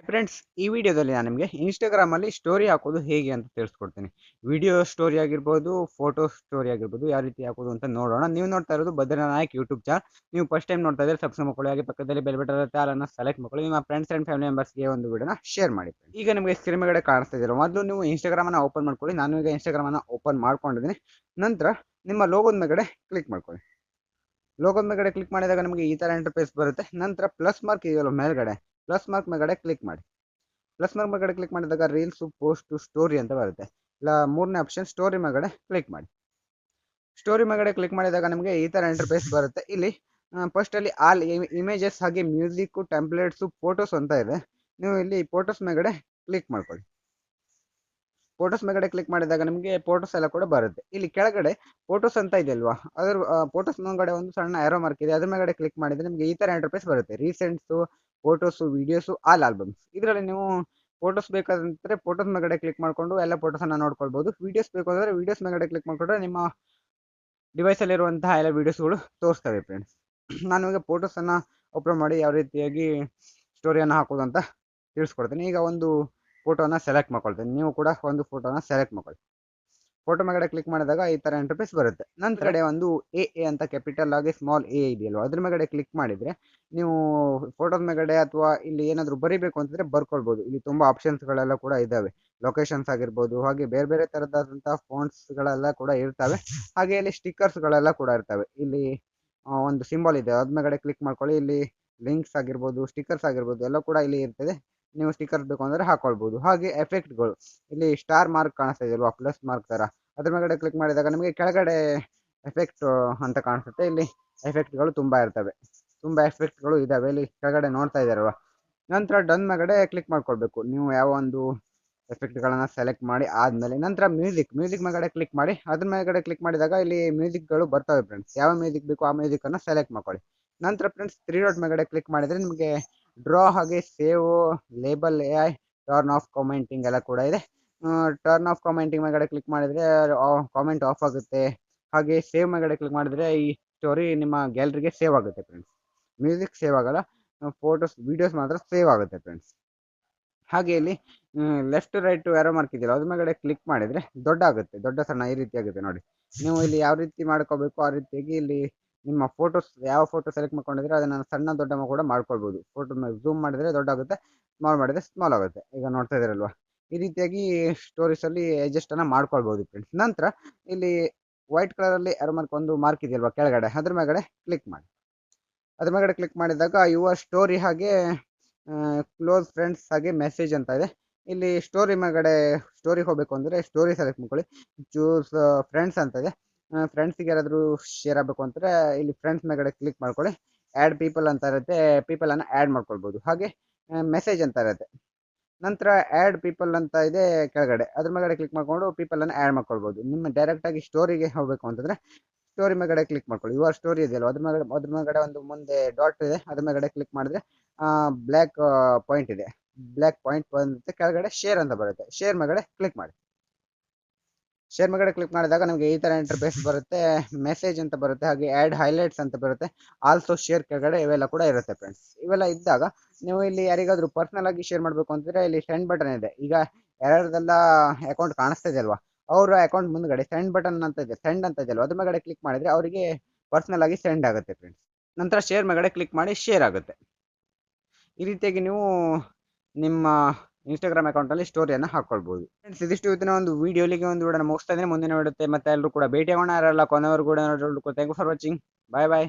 Friends, ಈ ವಿಡಿಯೋದಲ್ಲಿ ನಾನು ನಿಮಗೆ ಇನ್ಸ್ಟಾಗ್ರಾಮಲ್ಲಿ ಸ್ಟೋರಿ ಹಾಕೋದು ಹೇಗೆ ಅಂತ ತಿಳಿಸ್ಕೊಡ್ತೀನಿ. ವಿಡಿಯೋ ಸ್ಟೋರಿ ಆಗಿರ್ಬೋದು, ಫೋಟೋ ಸ್ಟೋರಿ ಆಗಿರ್ಬೋದು, ಯಾವ ರೀತಿ ಹಾಕೋದು ಅಂತ ನೋಡೋಣ. ನೀವು ನೋಡ್ತಾ ಇರೋದು ಬದ್ರನಾಯಕ್ ಯೂಟ್ಯೂಬ್ ಚಾನಲ್. ನೀವು ಫಸ್ಟ್ ಟೈಮ್ ನೋಡ್ತಾ ಇದ್ರೆ ಸಬ್ಸ್ಕ್ರೈಬ್ ಮಾಡ್ಕೊಳ್ಳಿ, ಹಾಗೆ ಪಕ್ಕದಲ್ಲಿ ಬೆಲ್ ಬಟನ್ ಇರುತ್ತೆ, ಅದನ್ನು ಸೆಲೆಕ್ಟ್ ಮಾಡ್ಕೊಳ್ಳಿ. ನಿಮ್ಮ ಫ್ರೆಂಡ್ಸ್ ಆ್ಯಂಡ್ ಫ್ಯಾಮಿಲಿ ಮೆಂಬರ್ಸ್ಗೆ ಒಂದು ವಿಡಿಯೋನ ಶೇರ್ ಮಾಡಿ. ಈಗ ನಿಮಗೆ ಸ್ಕ್ರೀನ್ ಮೇಲೆ ಕಾಣಿಸ್ತಾ ಇದ್ದೀರಾ, ಮೊದಲು ನೀವು ಇನ್ಸ್ಟಾಗ್ರಾಮನ್ನು ಓಪನ್ ಮಾಡ್ಕೊಳ್ಳಿ. ನಾನು ಈಗ ಇನ್ಸ್ಟಾಗ್ರಾಮನ್ನು ಓಪನ್ ಮಾಡ್ಕೊಂಡಿದ್ದೀನಿ. ನಂತರ ನಿಮ್ಮ ಲೋಗೋದ ಮೇಲ್ಗಡೆ ಕ್ಲಿಕ್ ಮಾಡ್ಕೊಳ್ಳಿ. ಲೋಗೋದ ಮೇಲ್ಗಡೆ ಕ್ಲಿಕ್ ಮಾಡಿದಾಗ ನಿಮಗೆ ಈ ಥರ ಇಂಟರ್ಫೇಸ್ ಬರುತ್ತೆ. ನಂತರ ಪ್ಲಸ್ ಮಾರ್ಕ್ ಇದೆಯಲ್ಲ ಮೇಲ್ಗಡೆ, ಪ್ಲಸ್ ಮಾರ್ಕ್ ಮೇಲ್ಗಡೆ ಕ್ಲಿಕ್ ಮಾಡಿ. ಪ್ಲಸ್ ಮಾರ್ಕ್ ಮೇಲ್ಗಡೆ ಕ್ಲಿಕ್ ಮಾಡಿದಾಗ ರೀಲ್ಸ್, ಪೋಸ್ಟ್, ಸ್ಟೋರಿ ಅಂತ ಬರುತ್ತೆ. ಇಲ್ಲ, ಮೂರನೇ ಆಪ್ಷನ್ ಸ್ಟೋರಿ ಮೇಲ್ಗಡೆ ಕ್ಲಿಕ್ ಮಾಡಿ. ಸ್ಟೋರಿ ಮೇಲ್ಗಡೆ ಕ್ಲಿಕ್ ಮಾಡಿದಾಗ ನಿಮಗೆ ಈ ಥರ ಇಂಟರ್ಫೇಸ್ ಬರುತ್ತೆ. ಇಲ್ಲಿ ಫಸ್ಟ್ ಅಲ್ಲಿ ಆಲ್ ಇಮೇಜಸ್ ಹಾಗೆ ಮ್ಯೂಸಿಕ್, ಟೆಂಪ್ಲೇಟ್ಸ್, ಫೋಟೋಸ್ ಅಂತ ಇದೆ. ನೀವು ಇಲ್ಲಿ ಫೋಟೋಸ್ ಮೇಲ್ಗಡೆ ಕ್ಲಿಕ್ ಮಾಡ್ಕೊಳ್ಳಿ. ಫೋಟೋಸ್ ಮೇಲ್ಗಡೆ ಕ್ಲಿಕ್ ಮಾಡಿದಾಗ ನಿಮಗೆ ಫೋಟೋಸ್ ಎಲ್ಲ ಕೂಡ ಬರುತ್ತೆ. ಇಲ್ಲಿ ಕೆಳಗಡೆ ಫೋಟೋಸ್ ಅಂತ ಇದೆ ಅಲ್ವಾ, ಅದ್ರ ಫೋಟೋಸ್ ಮೇಲ್ಗಡೆ ಒಂದು ಸಣ್ಣ ಏರೋ ಮಾರ್ಕ್ ಇದೆ, ಅದ್ರ ಮೇಲ್ಗಡೆ ಕ್ಲಿಕ್ ಮಾಡಿದ್ರೆ ನಿಮಗೆ ಈ ಥರ ಇಂಟರ್ಫೇಸ್ ಬರುತ್ತೆ. ರೀಸೆಂಟ್ಸು, ಫೋಟೋಸು, ವಿಡಿಯೋಸು, ಆಲ್ ಆಲ್ಬಮ್ಸ್. ಇದರಲ್ಲಿ ನೀವು ಫೋಟೋಸ್ ಬೇಕಾದಂದ್ರೆ ಫೋಟೋಸ್ ಮೇಲ್ಗಡೆ ಕ್ಲಿಕ್ ಮಾಡಿಕೊಂಡು ಎಲ್ಲ ಫೋಟೋಸನ್ನು ನೋಡ್ಕೊಳ್ಬೋದು. ವೀಡಿಯೋಸ್ ಬೇಕು ಅಂದರೆ ವೀಡಿಯೋಸ್ ಮೇಲ್ಗಡೆ ಕ್ಲಿಕ್ ಮಾಡಿಕೊಂಡ್ರೆ ನಿಮ್ಮ ಡಿವೈಸಲ್ಲಿರುವಂತಹ ಎಲ್ಲ ವೀಡಿಯೋಸ್ಗಳು ತೋರಿಸ್ತವೆ ಫ್ರೆಂಡ್ಸ್. ನಾನು ಈಗ ಫೋಟೋಸನ್ನು ಅಪ್ಲೋಡ್ ಮಾಡಿ ಯಾವ ರೀತಿಯಾಗಿ ಸ್ಟೋರಿಯನ್ನು ಹಾಕೋದು ಅಂತ ತಿಳಿಸ್ಕೊಡ್ತೀನಿ. ಈಗ ಒಂದು ಫೋಟೋನ ಸೆಲೆಕ್ಟ್ ಮಾಡ್ಕೊಳ್ತೀನಿ. ನೀವು ಕೂಡ ಒಂದು ಫೋಟೋನ ಸೆಲೆಕ್ಟ್ ಮಾಡ್ಕೊಳ್ಳಿ. ಫೋಟೋ ಮೇಲ್ಗಡೆ ಕ್ಲಿಕ್ ಮಾಡಿದಾಗ ಈ ಥರ ಇಂಟರ್ಫೇಸ್ ಬರುತ್ತೆ. ನಂತರ ಒಂದು ಎ ಅಂತ ಕ್ಯಾಪಿಟಲ್ ಆಗಿ ಸ್ಮಾಲ್ ಎ ಇದೆಯಲ್ವ, ಅದ್ರ ಮೇಲ್ಗಡೆ ಕ್ಲಿಕ್ ಮಾಡಿದರೆ ನೀವು ಫೋಟೋದ ಮೇಲ್ಗಡೆ ಅಥವಾ ಇಲ್ಲಿ ಏನಾದರೂ ಬರೀಬೇಕು ಅಂತಂದರೆ ಬರ್ಕೊಳ್ಬೋದು. ಇಲ್ಲಿ ತುಂಬ ಆಪ್ಷನ್ಸ್ಗಳೆಲ್ಲ ಕೂಡ ಇದ್ದಾವೆ. ಲೊಕೇಶನ್ಸ್ ಆಗಿರ್ಬೋದು, ಹಾಗೆ ಬೇರೆ ಬೇರೆ ಥರದಾದಂಥ ಫೋನ್ಸ್ಗಳೆಲ್ಲ ಕೂಡ ಇರ್ತವೆ. ಹಾಗೆ ಇಲ್ಲಿ ಸ್ಟಿಕ್ಕರ್ಸ್ಗಳೆಲ್ಲ ಕೂಡ ಇರ್ತವೆ. ಇಲ್ಲಿ ಒಂದು ಸಿಂಬಲ್ ಇದೆ, ಅದ್ರ ಮೇಲ್ಗಡೆ ಕ್ಲಿಕ್ ಮಾಡ್ಕೊಳ್ಳಿ. ಇಲ್ಲಿ ಲಿಂಕ್ಸ್ ಆಗಿರ್ಬೋದು, ಸ್ಟಿಕ್ಕರ್ಸ್ ಆಗಿರ್ಬೋದು ಎಲ್ಲ ಕೂಡ ಇಲ್ಲಿ ಇರ್ತದೆ. ನೀವು ಸ್ಟಿಕ್ಕರ್ಸ್ ಬೇಕು ಅಂದರೆ ಹಾಕೊಳ್ಬೋದು. ಹಾಗೆ ಎಫೆಕ್ಟ್ಗಳು, ಇಲ್ಲಿ ಸ್ಟಾರ್ ಮಾರ್ಕ್ ಕಾಣಿಸ್ತಾ ಇದೆಯಲ್ವಾ, ಪ್ಲಸ್ ಮಾರ್ಕ್ ಥರ, ಅದ್ರ ಮೇಲ್ಗಡೆ ಕ್ಲಿಕ್ ಮಾಡಿದಾಗ ನಿಮಗೆ ಕೆಳಗಡೆ ಎಫೆಕ್ಟ್ ಅಂತ ಕಾಣಿಸುತ್ತೆ. ಇಲ್ಲಿ ಎಫೆಕ್ಟ್ಗಳು ತುಂಬ ಇರ್ತವೆ, ತುಂಬ ಎಫೆಕ್ಟ್ಗಳು ಇದ್ದಾವೆ. ಇಲ್ಲಿ ಕೆಳಗಡೆ ನೋಡ್ತಾ ಇದ್ದಾರಲ್ವ. ನಂತರ ಡನ್ ಮೇಲ್ಗಡೆ ಕ್ಲಿಕ್ ಮಾಡ್ಕೊಳ್ಬೇಕು. ನೀವು ಯಾವ ಒಂದು ಎಫೆಕ್ಟ್ಗಳನ್ನು ಸೆಲೆಕ್ಟ್ ಮಾಡಿ ಆದಮೇಲೆ ನಂತರ ಮ್ಯೂಸಿಕ್ ಮೇಲ್ಗಡೆ ಕ್ಲಿಕ್ ಮಾಡಿ. ಅದ್ರ ಮೇಲ್ಗಡೆ ಕ್ಲಿಕ್ ಮಾಡಿದಾಗ ಇಲ್ಲಿ ಮ್ಯೂಸಿಕ್ಗಳು ಬರ್ತವೆ ಫ್ರೆಂಡ್ಸ್. ಯಾವ ಮ್ಯೂಸಿಕ್ ಬೇಕು ಆ ಮ್ಯೂಸಿಕನ್ನು ಸೆಲೆಕ್ಟ್ ಮಾಡ್ಕೊಳ್ಳಿ. ನಂತರ ಫ್ರೆಂಡ್ಸ್ 3 ಡಾಟ್ ಮೇಲ್ಗಡೆ ಕ್ಲಿಕ್ ಮಾಡಿದರೆ ನಿಮಗೆ ಡ್ರಾ ಹಾಗೆ save, label, AI, turn off commenting ಎಲ್ಲ ಕೂಡ ಇದೆ. ಟರ್ನ್ ಆಫ್ ಕಾಮೆಂಟಿಂಗ್ ಮೇಲ್ಗಡೆ ಕ್ಲಿಕ್ ಮಾಡಿದರೆ ಕಾಮೆಂಟ್ ಆಫ್ ಆಗುತ್ತೆ. ಹಾಗೆ ಸೇವ್ ಮೇಲ್ಗಡೆ ಕ್ಲಿಕ್ ಮಾಡಿದರೆ ಈ ಸ್ಟೋರಿ ನಿಮ್ಮ ಗ್ಯಾಲರಿಗೆ ಸೇವ್ ಆಗುತ್ತೆ ಫ್ರೆಂಡ್ಸ್. ಮ್ಯೂಸಿಕ್ ಸೇವ್ ಆಗಲ್ಲ, ಫೋಟೋಸ್, ವೀಡಿಯೋಸ್ ಮಾತ್ರ ಸೇವ್ ಆಗುತ್ತೆ ಫ್ರೆಂಡ್ಸ್. ಹಾಗೆ ಇಲ್ಲಿ ಲೆಫ್ಟ್ ರೈಟ್ ಏರೋ ಮಾರ್ಕ್ ಇದೆಯಲ್ಲ, ಅದ್ರ ಮೇಲ್ಗಡೆ ಕ್ಲಿಕ್ ಮಾಡಿದರೆ ದೊಡ್ಡ ಆಗುತ್ತೆ, ದೊಡ್ಡ ಸಣ್ಣ ಈ ರೀತಿ ಆಗುತ್ತೆ ನೋಡಿ. ನೀವು ಇಲ್ಲಿ ಯಾವ ರೀತಿ ಮಾಡ್ಕೋಬೇಕು ಆ ರೀತಿಯಾಗಿ ಇಲ್ಲಿ ನಿಮ್ಮ ಫೋಟೋಸ್, ಯಾವ ಫೋಟೋ ಸೆಲೆಕ್ಟ್ ಮಾಡ್ಕೊಂಡಿದ್ರೆ ಅದನ್ನು ಸಣ್ಣ ದೊಡ್ಡ ಕೂಡ ಮಾಡ್ಕೊಳ್ಬೋದು. ಫೋಟೋ ಝೂಮ್ ಮಾಡಿದರೆ ದೊಡ್ಡ ಆಗುತ್ತೆ, ಸ್ಮಾಲ್ ಮಾಡಿದರೆ ಸ್ಮಾಲ್ ಆಗುತ್ತೆ. ಈಗ ನೋಡ್ತಾ ಇದ್ದೀರಲ್ವ, ಈ ರೀತಿಯಾಗಿ ಸ್ಟೋರೀಸಲ್ಲಿ ಅಡ್ಜಸ್ಟನ್ನು ಮಾಡ್ಕೊಳ್ಬೋದು ಫ್ರೆಂಡ್ಸ್. ನಂತರ ಇಲ್ಲಿ ವೈಟ್ ಕಲರಲ್ಲಿ ಏರೋ ಮಾರ್ಕ್ ಒಂದು ಮಾರ್ಕ್ ಇದೆಯಲ್ವ ಕೆಳಗಡೆ, ಅದ್ರ ಮೇಲ್ಗಡೆ ಕ್ಲಿಕ್ ಮಾಡಿ. ಅದ್ರ ಮೇಲ್ಗಡೆ ಕ್ಲಿಕ್ ಮಾಡಿದಾಗ ಯುವರ್ ಸ್ಟೋರಿ ಹಾಗೆ ಕ್ಲೋಸ್ ಫ್ರೆಂಡ್ಸ್ ಹಾಗೆ ಮೆಸೇಜ್ ಅಂತ ಇದೆ. ಇಲ್ಲಿ ಸ್ಟೋರಿ ಮೇಲ್ಗಡೆ ಸ್ಟೋರಿಗೆ ಹೋಗಬೇಕು ಅಂದರೆ ಸ್ಟೋರಿ ಸೆಲೆಕ್ಟ್ ಮಾಡ್ಕೊಳ್ಳಿ. ಚೂಸ್ ಫ್ರೆಂಡ್ಸ್ ಅಂತ ಇದೆ. ಫ್ರೆಂಡ್ಸಿಗೆ ಯಾರಾದರೂ ಶೇರ್ ಆಗಬೇಕು ಅಂದರೆ ಇಲ್ಲಿ ಫ್ರೆಂಡ್ಸ್ ಮೇಲ್ಗಡೆ ಕ್ಲಿಕ್ ಮಾಡ್ಕೊಳ್ಳಿ. ಆ್ಯಡ್ ಪೀಪಲ್ ಅಂತ ಇರುತ್ತೆ, ಪೀಪಲನ್ನು ಆ್ಯಡ್ ಮಾಡ್ಕೊಳ್ಬೋದು. ಹಾಗೆ ಮೆಸೇಜ್ ಅಂತ ಇರುತ್ತೆ. ನಂತರ ಆ್ಯಡ್ ಪೀಪಲ್ ಅಂತ ಇದೆ ಕೆಳಗಡೆ, ಅದ್ರ ಮೇಲ್ಗಡೆ ಕ್ಲಿಕ್ ಮಾಡಿಕೊಂಡು ಪೀಪಲನ್ನು ಆ್ಯಡ್ ಮಾಡ್ಕೊಳ್ಬೋದು. ನಿಮ್ಮ ಡೈರೆಕ್ಟಾಗಿ ಸ್ಟೋರಿಗೆ ಹೋಗಬೇಕು ಅಂತಂದರೆ ಸ್ಟೋರಿ ಮೇಲ್ಗಡೆ ಕ್ಲಿಕ್ ಮಾಡ್ಕೊಳ್ಳಿ. ಯುವರ್ ಸ್ಟೋರಿ ಇದೆಯಲ್ಲ, ಅದ್ರ ಮೇಲ್ಗಡೆ ಒಂದು ಮುಂದೆ ಡಾಟ್ ಇದೆ, ಅದ್ರ ಮೇಲ್ಗಡೆ ಕ್ಲಿಕ್ ಮಾಡಿದ್ರೆ ಬ್ಲ್ಯಾಕ್ ಪಾಯಿಂಟ್ ಇದೆ, ಬ್ಲ್ಯಾಕ್ ಪಾಯಿಂಟ್ ಬಂದುತ್ತೆ. ಕೆಳಗಡೆ ಶೇರ್ ಅಂತ ಬರುತ್ತೆ, ಶೇರ್ ಮೇಲ್ಗಡೆ ಕ್ಲಿಕ್ ಮಾಡಿ. ಶೇರ್ ಮೇಲ್ಗಡೆ ಕ್ಲಿಕ್ ಮಾಡಿದಾಗ ನಮಗೆ ಈ ಥರ ಇಂಟರ್ಫೇಸ್ ಬರುತ್ತೆ. ಮೆಸೇಜ್ ಅಂತ ಬರುತ್ತೆ, ಹಾಗೆ ಆ್ಯಡ್ ಹೈಲೈಟ್ಸ್ ಅಂತ ಬರುತ್ತೆ, ಆಲ್ಸೋ ಶೇರ್ ಕೆಳಗಡೆ ಇವೆಲ್ಲ ಕೂಡ ಇರುತ್ತೆ ಫ್ರೆಂಡ್ಸ್. ಇವೆಲ್ಲ ಇದ್ದಾಗ ನೀವು ಇಲ್ಲಿ ಯಾರಿಗಾದರೂ ಪರ್ಸನಲ್ ಆಗಿ ಶೇರ್ ಮಾಡಬೇಕು ಅಂತಿದ್ರೆ ಇಲ್ಲಿ ಸೆಂಡ್ ಬಟನ್ ಇದೆ. ಈಗ ಯಾರ್ಯಾರ್ದೆಲ್ಲ ಅಕೌಂಟ್ ಕಾಣಿಸ್ತಾ ಇದೆ ಅಲ್ವಾ, ಅವರ ಅಕೌಂಟ್ ಮುಂದ್ಗಡೆ ಸೆಂಡ್ ಬಟನ್ ಅಂತ ಇದೆ, ಸೆಂಡ್ ಅಂತ ಇದೆಯಲ್ವ, ಅದ್ರ ಮೇಲ್ಗಡೆ ಕ್ಲಿಕ್ ಮಾಡಿದರೆ ಅವರಿಗೆ ಪರ್ಸನಲ್ ಆಗಿ ಸೆಂಡ್ ಆಗುತ್ತೆ ಫ್ರೆಂಡ್ಸ್. ನಂತರ ಶೇರ್ ಮೇಲ್ಗಡೆ ಕ್ಲಿಕ್ ಮಾಡಿ ಶೇರ್ ಆಗುತ್ತೆ. ಈ ರೀತಿಯಾಗಿ ನೀವು ನಿಮ್ಮ ಇನ್ಸ್ಟಾಗ್ರಾಮ್ ಅಕೌಂಟಲ್ಲಿ ಸ್ಟೋರಿಯನ್ನು ಹಾಕ್ಕೊಳ್ಬೋದು ಫ್ರೆಂಡ್ಸ್. ಇದಿಷ್ಟು ಇವತ್ತಿನ ಒಂದು ವಿಡಿಯೋಲಿಗೆ ಒಂದು ವಿಡಿಯೋನ ಮುಗಿಸ್ತಾ ಇದ್ದೀನಿ. ಮುಂದಿನ ವಿಡಿಯೋತ್ತೆ ಮತ್ತೆ ಎಲ್ಲರೂ ಕೂಡ ಭೇಟಿ ಆಗೋಣ. ಯಾರೆಲ್ಲ ಕೊನೆವರೆಗೂ ಕೂಡ thank you for watching. Bye bye.